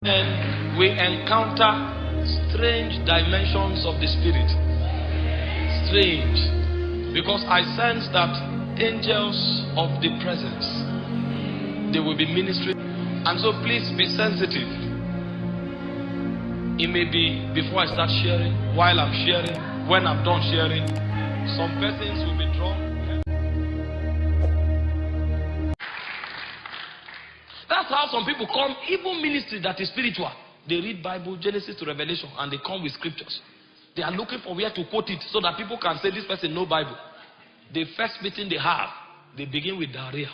And we encounter strange dimensions of the Spirit. Strange. Because I sense that angels of the presence, they will be ministering. And so please be sensitive. It may be before I start sharing, while I'm sharing, when I'm done sharing, some persons will be drawn. That's how some people come, even ministry that is spiritual. They read Bible, Genesis to Revelation, and they come with scriptures. They are looking for where to quote it so that people can say this person knows Bible. The first meeting they have, they begin with diarrhea.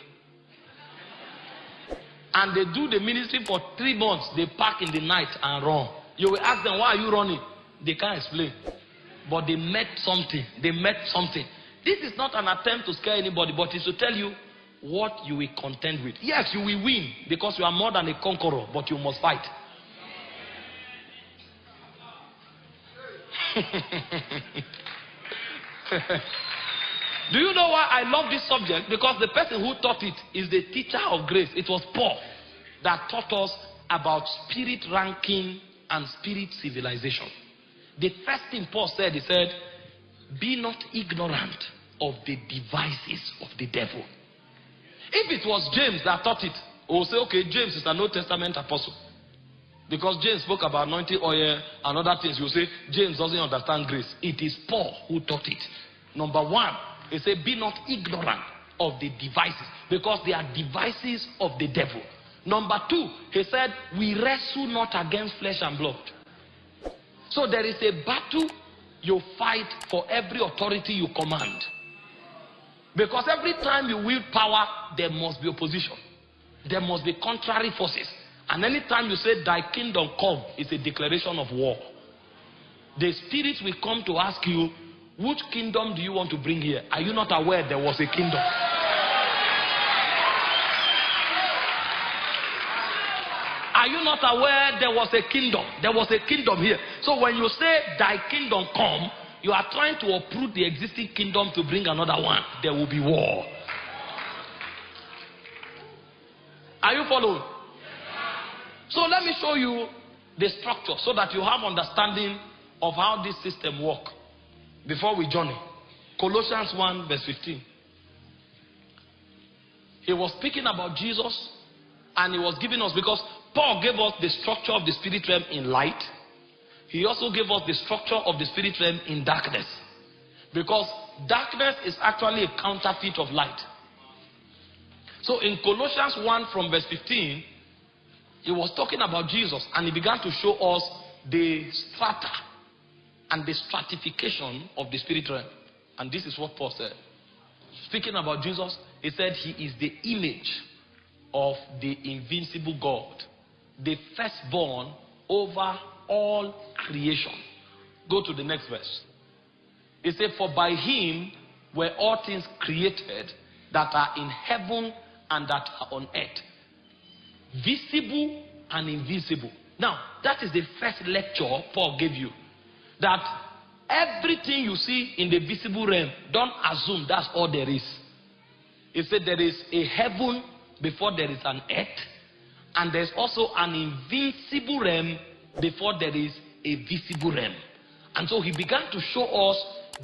And they do the ministry for 3 months. They pack in the night and run. You will ask them, why are you running? They can't explain. But they met something. They met something. This is not an attempt to scare anybody, but it's to tell you what you will contend with. Yes, you will win because you are more than a conqueror, but you must fight. Do you know why I love this subject? Because the person who taught it is the teacher of grace. It was Paul that taught us about spirit ranking and spirit civilization. The first thing Paul said, he said, be not ignorant of the devices of the devil. If it was James that taught it, we will say, okay, James is an Old Testament apostle. Because James spoke about anointing oil and other things. You say, James doesn't understand grace. It is Paul who taught it. Number one, he said, be not ignorant of the devices. Because they are devices of the devil. Number two, he said, we wrestle not against flesh and blood. So there is a battle you fight for every authority you command. Because every time you wield power, there must be opposition. There must be contrary forces. And anytime you say, thy kingdom come, it's a declaration of war. The spirits will come to ask you, which kingdom do you want to bring here? Are you not aware there was a kingdom? Are you not aware there was a kingdom? There was a kingdom here. So when you say, thy kingdom come, you are trying to uproot the existing kingdom to bring another one. There will be war. Are you following? So let me show you the structure so that you have understanding of how this system works before we journey. Colossians 1 verse 15. He was speaking about Jesus and he was giving us, because Paul gave us the structure of the spirit realm in light. He also gave us the structure of the spirit realm in darkness. Because darkness is actually a counterfeit of light. So in Colossians 1 from verse 15, he was talking about Jesus and he began to show us the strata and the stratification of the spirit realm. And this is what Paul said. Speaking about Jesus, he said he is the image of the invincible God, the firstborn over all creation. Go to the next verse. It said, for by him were all things created that are in heaven and that are on earth, visible and invisible. Now, that is the first lecture Paul gave you. That everything you see in the visible realm, don't assume that's all there is. He said there is a heaven before there is an earth, and there's also an invisible realm before there is a visible realm. And so he began to show us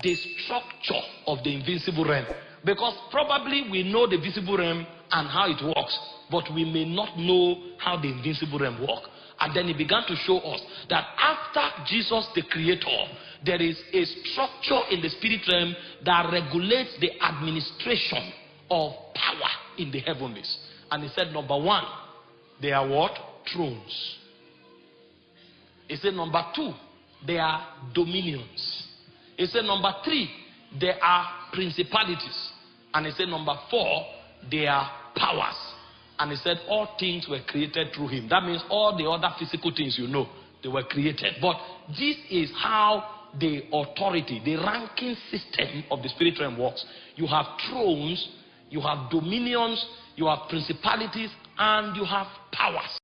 the structure of the invisible realm. Because probably we know the visible realm and how it works, but we may not know how the invisible realm works. And then he began to show us that after Jesus the creator, there is a structure in the spirit realm that regulates the administration of power in the heavenlies. And he said, number one, they are what? Thrones. He said, number two, they are dominions. He said, number three, they are principalities. And he said, number four, they are powers. And he said, all things were created through him. That means all the other physical things you know, they were created. But this is how the authority, the ranking system of the spirit realm works. You have thrones, you have dominions, you have principalities, and you have powers.